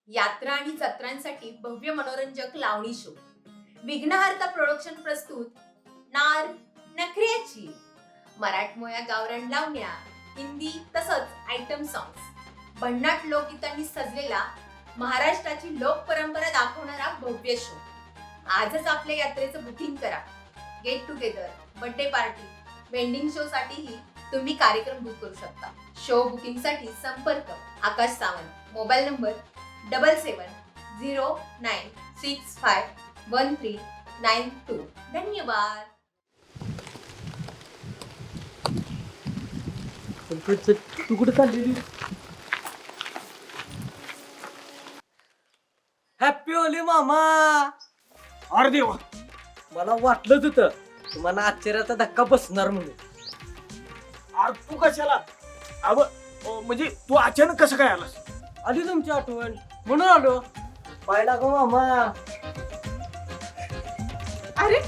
यात्रा आणि जत्रांसाठी भव्य मनोरंजक लावणी शो. विघ्नहर्ता प्रोडक्शन प्रस्तुत नार नखऱ्याची मराठमोळ्या गावरान लावण्या, हिंदी तसंच आयटम सॉंग्स, भन्नाट लोकगीतांनी सजलेला महाराष्ट्राची लोक परंपरा दाखवणारा भव्य शो. आजच आपल्या यात्रेचं बुकिंग करा. Get together, birthday party, vending show साठीही तुम्ही कार्यक्रम बुक करू शकता. शो बुकिंग साठी संपर्क आकाश सावंत, मोबाईल नंबर 7709651392. धन्यवाद. तू कुठे चाललेली? हॅपी होली मामा. अरे देवा, मला वाटलंच होतं तुम्हाला आश्चर्याचा धक्का बसणार म्हणून. अरे तू कशाला? म्हणजे तू अचानक कसं काय आलास? आली तुमची आठवण म्हणून आलो. पाहिला गो मामा. अरे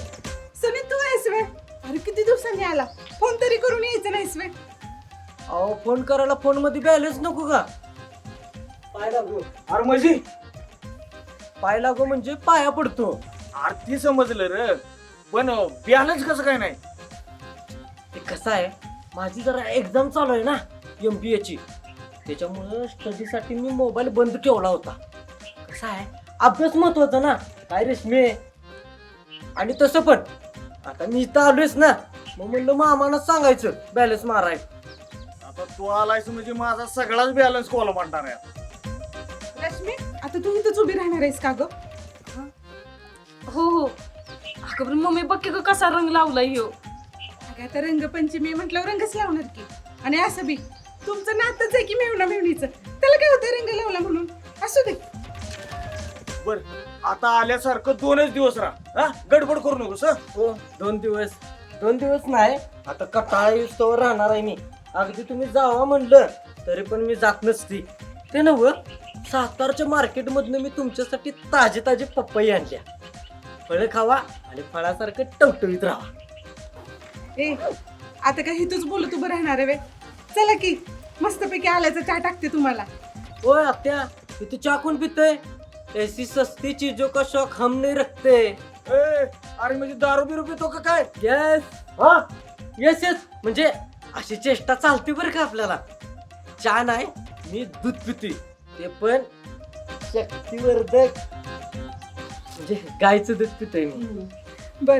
सनी, तू आहेस वे? अरे किती दिवसांनी आला, फोन तरी करून यायचं नाहीस वे? अहो, फोन करायला फोन मध्ये बॅलन्स नको का? पाहिला गो. अरे म्हणजे पाहिला गो म्हणजे पाया पडतो. अरे ती समजलं रे, पण बॅलन्स कसं काय नाही? ते कसं आहे, माझी जरा एक्झाम चालू आहे ना MBA ची, त्याच्यामुळं स्टडीसाठी मी मोबाईल बंद ठेवला होता. कसं आहे, अभ्यास महत्वाचा ना काय रेशमी. आणि तसं पण आता मी इथं आलोयच ना, मग म्हणलं मामानं सांगायचं बॅलन्स माराय. आता तू आलायस म्हणजे माझा सगळाच बॅलन्स कॉल म्हणणार आहे. रश्मी, आता तू इथंच उभी राहणार आहेस का ग? हो हो. अगं पण मम्मी बघ की ग कसा रंग लावलाय ह्यो. अगं आता रंगपंचमी म्हटल्यावर रंगच लावणार की. आणि असं बी तुमचं नातच आहे की मेवणा मेवणीचं, त्याला काय होतं रंग लावला म्हणून? असू दे. बर, आता आल्यासारखं 2च दिवस राहा. गडबड करू नकोस. हो, 2 दिवस नाही, आता कटाळा युस्तवर राहणार आहे मी. अगदी तुम्ही जावा म्हणलं तरी पण मी जात नसती. ते नव्ह, सातारच्या मार्केट मधनं मी तुमच्यासाठी ताजे पपई आणल्या. फळं खावा आणि फळासारखं टवटवीत राहा. ए, आता काय इथंच बोलत उभं राहणार आहे वे? चला की, मस्तपैकी आल्याचा चहा टाकते तुम्हाला. ओय आत्या, इथे चहा कोण पितंय? ऐसी सस्ती चीजों का शौक हम नहीं रखते. अरे म्हणजे दारू बिरू पितो का काय? येस. हा, येस म्हणजे अशी चेष्टा चालते बरं का आपल्याला. चहा नाही, मी दूध पिते, ते पण शक्तिवर्धक, म्हणजे गायचं दूध पितोय मी. बर,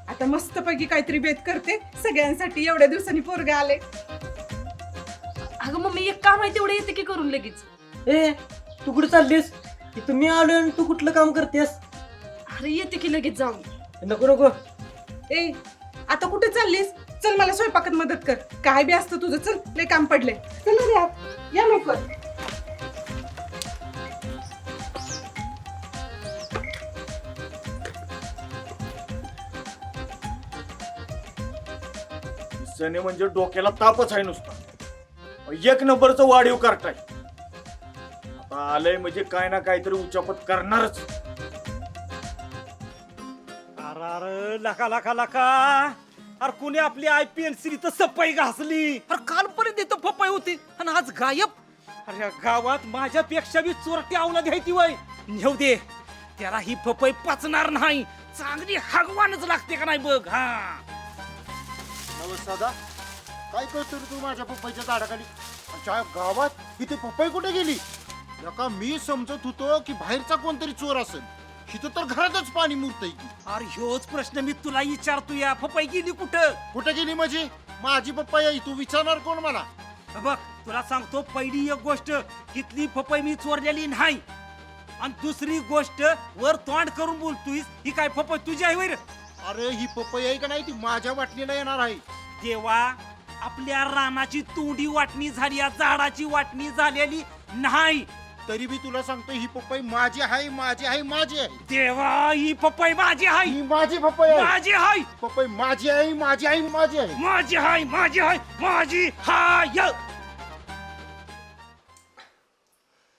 आता मस्तपैकी काहीतरी बेत करते सगळ्यांसाठी. एवढ्या दिवसांनी पोरगा आले. अगं मम्मी एक काम आहे तेवढं येते की करून लगेच. ए, तू कुठे चाललीस? इथं मी आलो आणि तू कुठलं काम करतेस? अरे येते की लगेच जाऊन. नको. ए, आता कुठे चाललीस? चल मला स्वयंपाकात मदत कर. काय बी असतं तुझं, चल लय काम पडले. चल रे आत, या लवकर. सने म्हणजे डोक्याला तापच आहे नुसता. 1 नंबरचं वाढीव करताय. आता आलंय म्हणजे काय ना काहीतरी उचापत करणारच. अरे लका अरे कोणी आपली IPLC तर सफाई घासली. अरे कालपर्यंत इथं पपई होती आणि आज गायब. अरे या गावात माझ्यापेक्षा बी चोरटी अवलादी आहे ती वय. नेऊ दे, त्याला ही पपई पचणार नाही. चांगली हगवानच लागते का नाही बघ. हा दादा, काय करतो रे तू माझ्या पप्पाच्या झाडाखाली? आमच्या गावात इथे पप्पाई कुठे गेली? नका, मी समजत होतो की बाहेरचा कोणतरी चोर असेल. इथं तर घरातच पाणी मुरतय की. अरे ह्योच प्रश्न मी तुला विचारतो. या पपई गेली कुठं? कुठे गेली म्हणजे? माझी पप्पा आहे, तू विचारणार कोण मला? बघ तुला सांगतो, पहिली एक गोष्ट, इथली पपई मी चोरलेली नाही. आणि दुसरी गोष्ट, वर तोंड करून बोलतोय, ही काय पपई तुझी आहे वैर? अरे ही पप्पाई आहे का नाही, ती माझ्या वाटणीला येणार आहे. देवा, आपल्या रानाची तोंडी वाटणी झाली, या झाडाची वाटणी झालेली नाही. तरी बी तुला सांगतो, ही पप्पाई माझी आहे. देवा, ही पपई माझी आहे. ही माझी पप्पाई आहे. माझी आहे. पप्पाई माझी आहे. माझी हाय.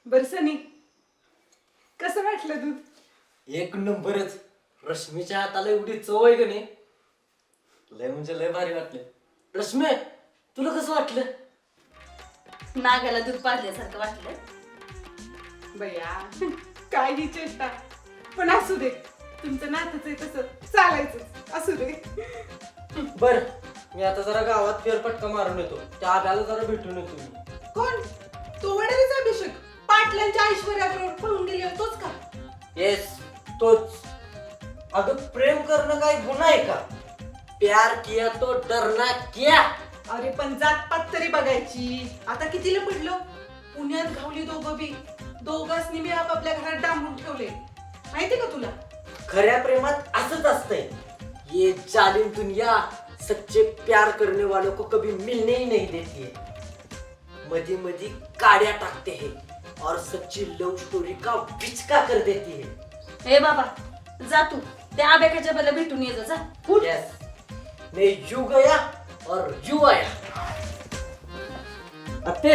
बर सनी, कसं वाटलं दूध? 1 नंबरच. रश्मीच्या हाताला एवढी चव आहे का नाही, लय म्हणजे लय भारी वाटलं. रश्मी, तुला कसं वाटलं? नागाला दूध पाजल्यासारखं वाटलं. बया काय ही चेष्टा. पण असू दे, तुमचं नातच आहे तसं चालायचं. असू दे. बर मी आता जरा गावात फेरफटका मारून येतो, त्या आब्याला जरा भेटून येतो मी. कोण? तो वडीलच अभिषेक पाटलांच्या ऐश्वर्याबरोबर पळून गेले होतोच का? येस तोच. अगं प्रेम करणं काय गुन्हा आहे का? प्यार किया तो डरना क्या. अरे पण जातपात तरी बघायची. आता कितीला पडलो? पुण्यात घावली दोघं बी. दोघांनी मी आपापल्या घरात डांबून ठेवले. माहिती का तुला? खऱ्या प्रेमात असंच असतंय. ये जालिम दुनिया सच्चे प्यार करने वालों को कभी मिलने ही नहीं देती है. मधी मधी काड्या टाकते हैं और सच्ची लव स्टोरी का विचका कर देती है. हे बाबा जा तू त्या आब्याच्या बला भेटून ये जा. उठ. यस मैं यू गया और यू आया. अत्ते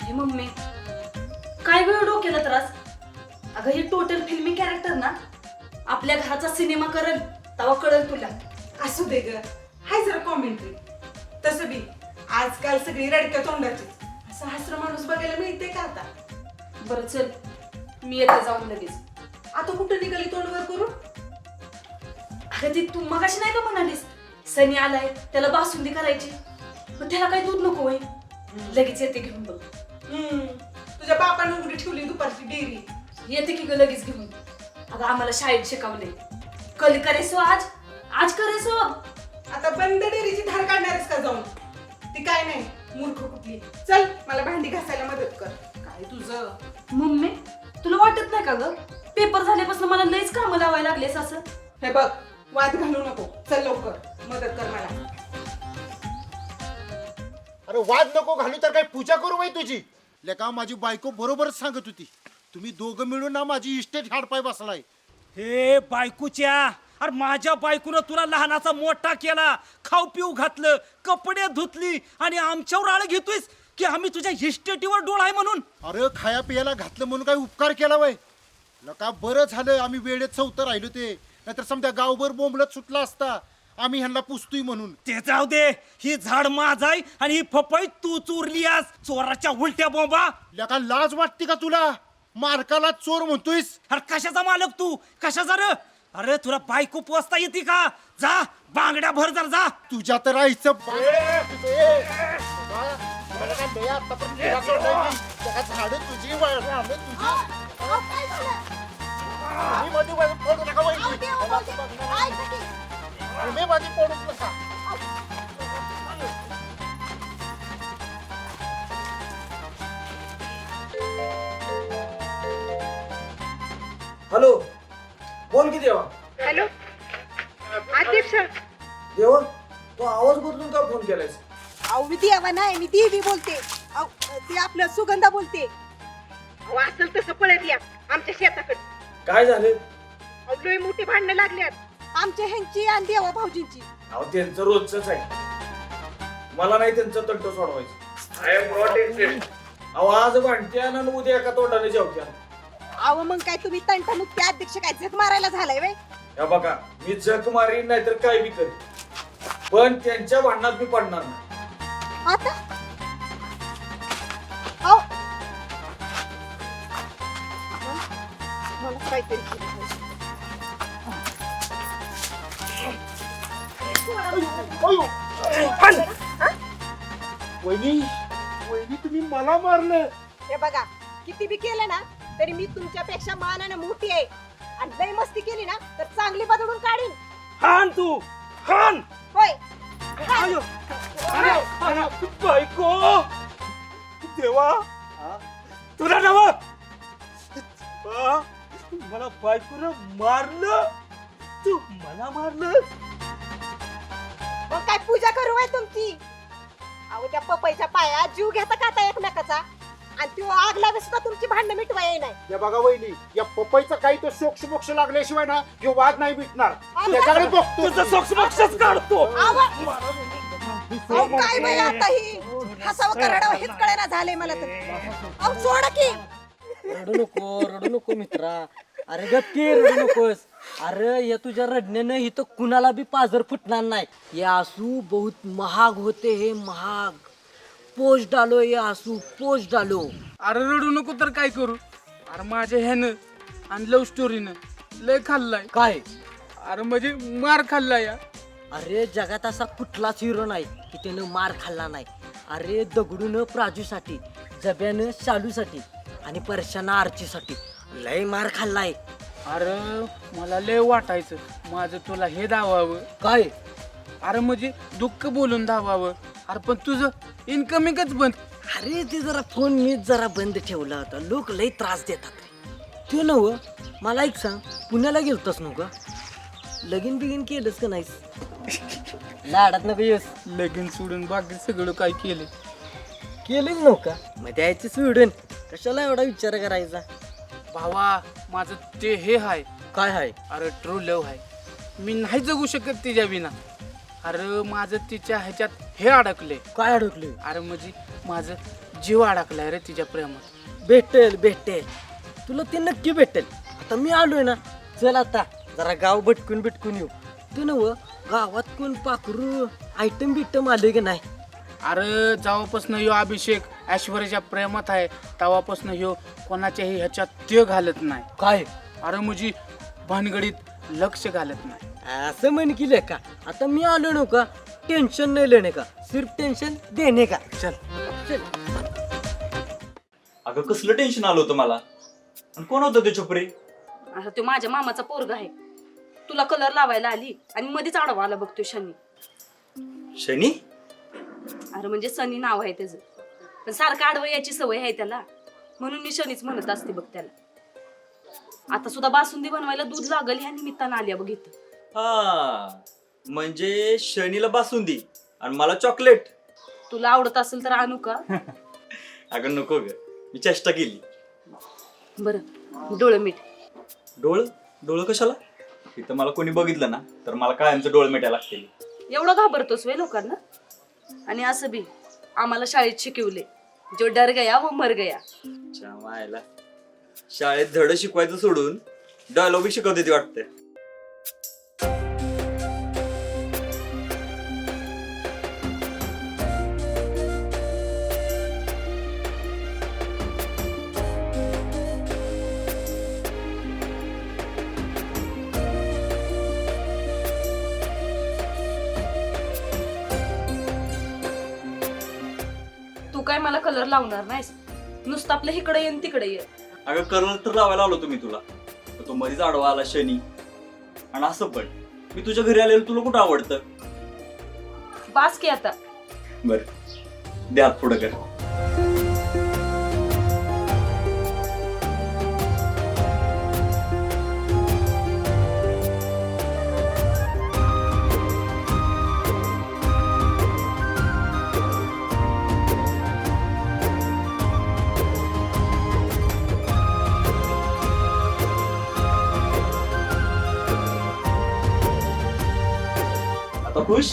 हे मम्मी काय वेळ डोक्याला त्रास. अगं हे टोटल फिल्मी कॅरेक्टर ना आपल्या घराचा सिनेमा करल तेव्हा कळल तुला. असू दे ग, हाय जरा कॉमेंट्री. तसं बी आजकाल सगळी रडक्या तोंडाची. असं हसरा माणूस बघायला मिळते का आता? बरं चल मी येते जाऊन लगेच. आता कुठं निघाली तोंडवर करून? अगं ती तू मगाशी नाही का म्हणालीस सनी आलाय त्याला बासुंदी करायची, मग त्याला काही दूध नको होय. लगेच येते घेऊन बघ. तुझ्या बापानं उघडी ठेवली दुपारची डेअरी. येते की ग लगेच घेऊन. अगं आम्हाला शाळेत शिकवले कल करेसो आज आज करेसो. आता बंद डेअरीची धार काढणारच का जाऊन? ती काय नाही मूर्ख कुठली. चल मला भांडी घासायला मदत कर. काय तुझं? मम्मी तुला वाटत नाही का ग पेपर झाल्यापासून मला लईच कामं लावायला लागलेस असं. हे बघ वाद घालू नको. चल लवकर मदत कर मला. अरे वाद नको घालू तर काय पूजा करू बाई तुझी? लेका माझी बायको बरोबरच सांगत होती, तुम्ही दोघं मिळून ना माझी इस्टेट हाडपाय बसलाय. हे बायकोच्या, अरे माझ्या बायकोनं तुला लहानाचा मोठा केला, खाऊ पिऊ घातलं, कपडे धुतली आणि आमच्यावर आळ घेतोयस की आम्ही तुझ्या हिस्टेटीवर डोळा आहे म्हणून. अरे खाया पियाला घातलं म्हणून काय उपकार केला वय? लका बरं झालं आम्ही वेळेत चौथं राहिलो ते, नाहीतर समजा गावभर बोंबलत सुटला असता आम्ही ह्यांना पुसतोय म्हणून. ते जाऊ दे, ही झाड माझ आहे आणि ही पपई तू चोरली आज. चोराच्या उलट्या बोंबा. लका लाज वाटते का तुला? मालकाला चोर म्हणतोयस? अरे कशाचा मालक तू, कशाचा रे? अरे तुला बायको पोचता येते का? जा बांगड्या भर जर जा. तुझ्या तर आईचं झाड तुझी हॅलो बोल की देवा. हॅलो अध्यक्ष. देवा तो आवाज बदलून का फोन केलायस? अहो मी देवा नाही, मी देवी बोलते. अहो, ते आपलं सुगंधा बोलते. अहो असेल तसं पळत या आमच्या शेताकडे. काय झालं? अहो लय मोठी भांडणं लागल्यात आमच्या ह्यांची आणि देवा भाऊजींची. अहो त्यांचं रोजच आहे, मला नाही त्यांचं तंट सोडवायचं. I am not interest. अहो आज भांडत्या आणि उद्या एका तोंडाने जेवत्या. अहो मग काय तुम्ही तंटामुक्ती अध्यक्ष काय झक मारायला झालाय वे? या बघा मी जग मारीन नाहीतर काय बी करीन, पण त्यांच्या भांडणात मी पडणार नाही. आता अहो मला काहीतरी केलं पाहिजे. वहिनी वहिनी तुम्ही मला मारलं. हे बघा किती बी केलं ना तरी मी तुमच्यापेक्षा मानाने मोठी आहे. आणि लय मस्ती केली ना तर चांगली बदलून काढीन. हान तू हान. होय बायको देवा तुला नव मला बायकोनं मारलं, तू मला मारलं. मग काय पूजा करू आहे तुमची? अहो त्या पपईच्या पाया जीव घेता का आता एकमेकाचा? आणि ती आग लावे सुद्धा तुमची भांडणं मिटवाय नाही. या बघा वहिनी, या पपईचा काही तो सोक्ष मोक्ष लागल्याशिवाय ना हे वाद नाही मिटणार. त्याच्याकडे बघतो तुझं सोक्ष काढतो. अहो काय बाई आता ही हसावं का रडावं हेच कळेना झालंय मला तर. अहो सोडा की. रडू नको मित्रा. अरे गप्पी रडू नकोस. अरे या तुझ्या रडण्यानं इथं कुणाला बी पाजर फुटणार नाही. ये आसू बहुत महाग होते हे महाग. पोस्ट डालो या आसू पोस्ट डालो. अरे रडू नको तर काय करू. अरे माझ्या ह्यानं आणि लव्ह स्टोरीनं लय खाल्लाय. काय अरे म्हणजे मार खाल्लाय या. अरे जगात असा कुठलाच हिरो नाही की त्यानं मार खाल्ला नाही. अरे दगडून प्राजूसाठी, जब्यानं शालूसाठी आणि परशानं आर्चीसाठी लय मार खाल्लाय. अरे मला लय वाटायचं माझं तुला हे दावावं. काय अरे म्हणजे दुःख बोलून धावावं. अरे पण तुझं इन्कमिंगच बंद. अरे ते जरा फोन मीच जरा बंद ठेवला होता. लोक लय त्रास देतात रे. ते नव मला एक सांग, पुण्याला गेलतस नव्ह का? लगीन बिगीन केलंस का नाहीस? लाडात नको येस. लगीन सोडून बाकी सगळं काय केलं. केलंच नव्ह का? मग द्यायचं सोडून कशाला एवढा विचार करायचा? भावा माझं ते हे हाय. काय हाय? अरे ट्रू लव्ह आहे. मी नाही जगू शकत तिच्या विना. अरे माझं तिच्या ह्याच्यात हे अडकले. काय अडकले? अरे म्हणजे माझं जीव अडकलाय रे तिच्या प्रेमात. भेटेल भेटेल, तुला ते नक्की भेटेल. आता मी आलोय ना, चल आता जरा गाव भटकून येऊ. तू नव गावात कोण पाखरू आयटम बिटम आले की नाही? अरे जेव्हापासून ह्यो अभिषेक ऐश्वर्याच्या प्रेमात आहे तेव्हापासून ह्यो कोणाच्याही ह्याच्यात ते घालत नाही. काय अरे म्हणजे भानगडीत लक्ष घालत नाही. असं म्हण केलं का? आता मी आलो नव्ह का, टेन्शन नाही लेणे का, सिर्फ टेन्शन देणे का. चल चल. अगं कसलं टेन्शन आलं होतं मला. आणि कोण होतं ते छपरी? आता तो माझ्या मामाचा पोरगा आहे. तुला कलर लावायला आली आणि मध्येच आडवा आला बघतो शनी. शनी? अरे म्हणजे सनी नाव आहे त्याचं, पण सारखं आडवं याची सवय आहे त्याला, म्हणून मी शनीच म्हणत असते बघ त्याला. आता सुद्धा बासुंदी बनवायला दूध लागल ह्या निमित्तानं आल्या बघ इथं. हा म्हणजे शनीला बासुंदी आणि मला चॉकलेट. तुला आवडत असेल तर आणू का? अगं नको ग, मी चेष्टा केली. बरं डोळं मीठ. डोळं कशाला? इथं मला कोणी बघितलं ना तर मला कायमचं डोळं मिटायला लागतील. एवढं घाबरतोस वे लोकांना? आणि असं बी आम्हाला शाळेत शिकवले, जो डर गया वो मर गया. मायला शाळेत धड शिकवायचं सोडून डायलॉग बी शिकवते ती वाटते. तू काय मला कलर लावणार नाहीस, नुसतं आपलं इकडे ये तिकडे ये. अगं कलर तर लावायला आलो तुम्ही तुला, तर तो मधीच आडवा आला शनी. आणि असं पण मी तुझ्या घरी आलेलो तुला कुठं आवडतं? बास की आता. बर दे हात पुढं कर. आता खुश?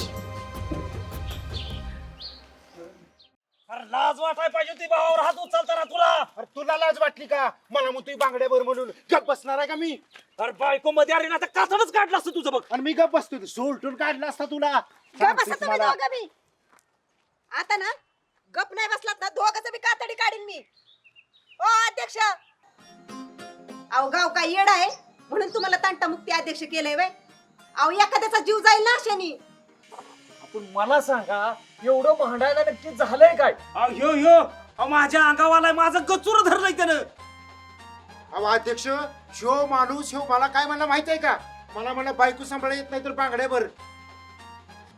अरे लाज वाटाय पाहिजे ती भावावर हात उचलताना तुला. अरे तुला लाज वाटली का? मला म्हणतोय बांगड्यावर म्हणून गप बसणार आहे का मी? अरे बायको मध्ये आली ना तर कातडच काढलं असतं तुझं बघ. आणि मी गप बसतोय, सोलटून काढला असता तुला. गप बसा सांगतेस तुम्ही मला. दोघं बी. आता ना गप नाही बसलात ना, दोघांचं बी कातडी काढीन मी. ओ अध्यक्ष, अहो गाव काय येड आहे म्हणून तुम्हाला तंटामुक्ती अध्यक्ष केलंय वय? अहो एखाद्याचा जीव जाईल ना शनी. आपण मला सांगा, एवढं भांडायला नक्की झालंय काय? ह्यो माझ्या अंगावाला माझं गचूर धरलंय त्यानं. अहो अध्यक्ष, शो माणूस ह्यो मला काय म्हणला माहित आहे का? मला बायको सांभाळा येत नाही तर बांगड्यावर.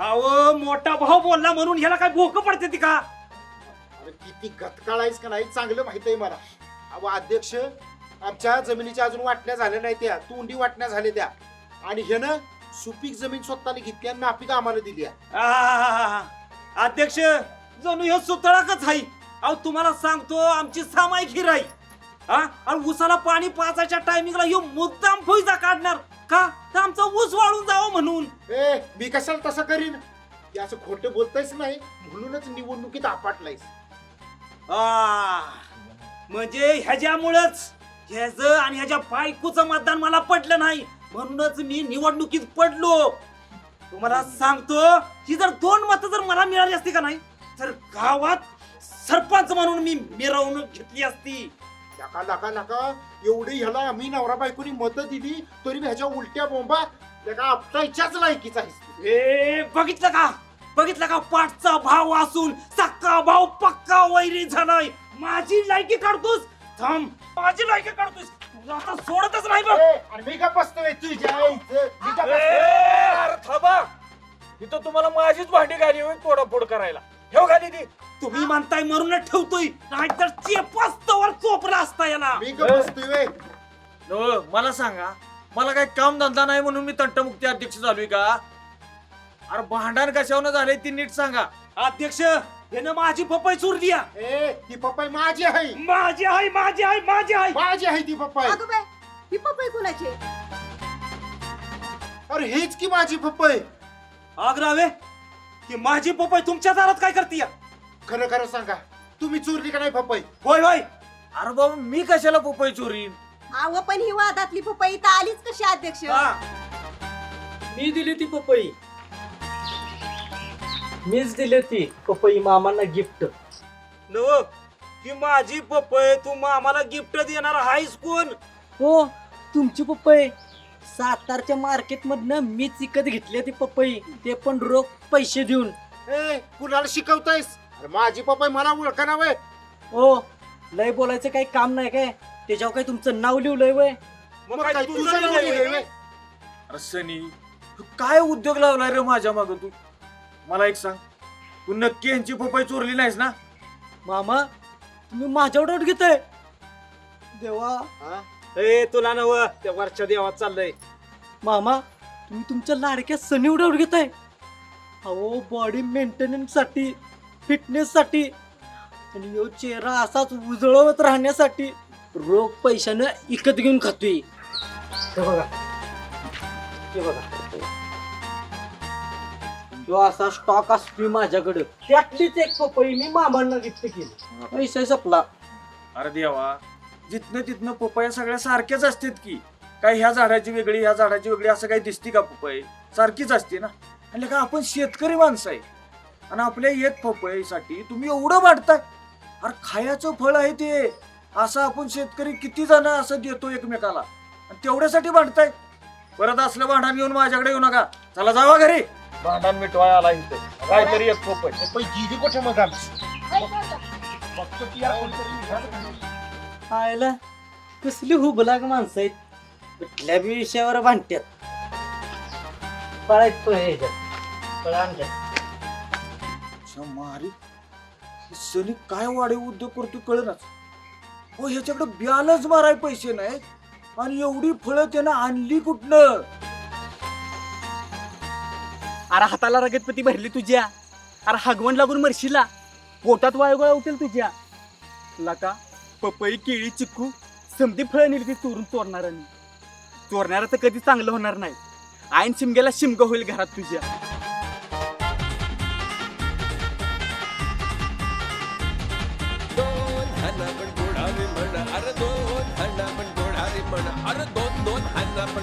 अहो मोठा भाऊ बोलला म्हणून ह्याला काय भोक पडते ती का? अरे किती गतकाळायस का नाही चांगलं माहित आहे मला. अहो अध्यक्ष, आमच्या जमिनीच्या अजून वाटण्या झाल्या नाही, त्या तोंडी वाटण्या झाल्या त्या. आणि हे ना सुपीक जमीन स्वतःला घेतली आणि नापीक आम्हाला दिली. अध्यक्ष जणू हे सुतळाकच आहे. अहो तुम्हाला सांगतो आमची सामायिक हिराई हा, आणि ऊसाला पाणी पाचायच्या टायमिंगला ह्यो मुद्दाम फैजा काढणार का? तर आमचा ऊस वाळून जावं म्हणून. ए मी कशाला तसं करीन? ते असं खोटं बोलतायच नाही म्हणूनच निवडणुकीत आपटलायस. म्हणजे ह्याच्यामुळेच ह्याचं आणि ह्याच्या बायकोचं मतदान मला पडलं नाही म्हणूनच मी निवडणुकीत पडलो. तुम्हाला सांगतो ही जर 2 मतं जर मला मिळाली असती का नाही तर गावात सरपंच म्हणून मी मिरवणूक घेतली असती. नका नका नका एवढी ह्याला आम्ही नवरा बायकोनी मतं दिली तरी ह्याच्या उलट्या बोंबा त्या आपटायच्याच लायकीचा आहेस. ए बघितलं का पाठचा भाव असून सक्का भाव पक्का वैरी झालाय. माझी लायकी काढतोस. थांब, माझी लायकी काढतोस. तुला आता सोडतच नाही बघ. आणि मी का बसतोय तुझ्या आईचं? मी का बसतोय? अरे थांबा, इथं तुम्हाला माझीच भांडी घाली होईल तोडाफोड करायला. ठेव घाली ती. तुम्ही म्हणताय म्हणूनच ठेवतोय, नाहीतर चेपस्तवर चोपला असता याला. मी का बसतोय? न, मला सांगा, मला काही काम धंदा नाही म्हणून मी तंटमुक्ती अध्यक्ष झालोय का? अरे भांडण कशावरून झालंय ती नीट सांगा. अध्यक्ष, यानं माझी पपई चोरली आहे. ए ती पपई माझी आहे. माझी आहे. माझी आहे ती पपई. अगं बाय ही पपई कुणाची आहे? अरे हेच की माझी पपई. आग्रावे की माझी पपई तुमच्या दारात काय करतीय? खरं खरं सांगा तुम्ही चोरली का नाही पपई? होय. अरे बाबा मी कशाला पपई चोरीन? अहो पण ही वादातली पपई तर आलीच कशी अध्यक्ष? हा. मी दिली ती पपई. मीच दिली ती पपई मामांना गिफ्ट. नव की माझी पपई तू आम्हाला गिफ्ट देणार आहेस कोण? हो, तुमची पपई सातारच्या मार्केट मधनं मीच विकत घेतली ती पपई, ते पण रोख पैसे देऊन. ए कुणाला शिकवतायस? अरे माझी पपई मला ओळखा ना वय. हो, लय बोलायचं काही काम नाही काय? त्याच्यावर काही तुमचं नाव लिहिलंय वय? मग काय तुझं नाव नाव लिहिलंय आहे? वय? अरे सनी, तू काय उद्योग लावलाय रे माझ्या माग? तू मला एक सांग, तू नक्की यांची पपई चोरली नाहीस ना? मामा, तुम्ही माझ्यावर डाऊट घेताय? देवा, ए तुला नव त्या वरच्या देवात चाललंय. मामा, तुम्ही तुमच्या लाडक्या सनीवर डाऊट घेताय? अहो, बॉडी मेंटेनन्स साठी, फिटनेस साठी आणि यो चेहरा असाच उजळवत राहण्यासाठी रोख पैशानं विकत घेऊन खातोय. हे बघा, हे बघा, जो असा स्टॉक असतोय माझ्याकडे, त्यातलीच एक पपई मी मामांना गिफ्ट केली. पैसा संपला. अरे देवा, जिथनं तिथनं पपया सगळ्या सारख्याच असतात की काय? ह्या झाडाची वेगळी, ह्या झाडाची वेगळी असं काही दिसती का? पपई सारखीच असते ना. आणि का आपण शेतकरी माणसं आहे आणि आपल्या एक पपईसाठी तुम्ही एवढं वाटताय? अरे खायचं फळ आहे ते. असं आपण शेतकरी किती जण असं देतो एकमेकाला आणि तेवढ्यासाठी भांडताय. परत असलं भांडण घेऊन माझ्याकडे येऊ नका. चला जावा घरी. भांडण मिटवाय आला इथं काहीतरी एक पपई. पपई गेली कुठे मग आमची? फक्त ती यार कोणतरी आयला कसली हुबलाग माणसं आहेत, कुठल्या बी विषयावर भांडत्यात. पळायचं मारी सनी काय वाढीव उद्योग करतो कळनाच. हो, ह्याच्याकडे ब्यालच माराय पैसे नाहीत आणि एवढी फळं त्यानं आणली कुठनं? अरे हाताला रगतपती भरली तुझ्या. अरे हगवण लागून मरशीला. पोटात वाळगोळा उठेल तुझ्या. लका पपई, केळी, चिक्कू समधी फळं नेली ती चोरून चोरणाऱ्यांनी. चोरणारा तर कधी चांगलं होणार नाही. आईन शिमग्याला शिमग होईल घरात तुझ्या. अरे दोन दोन हाना पण गोडारी म्हण. अरे दोन दोन हाना पण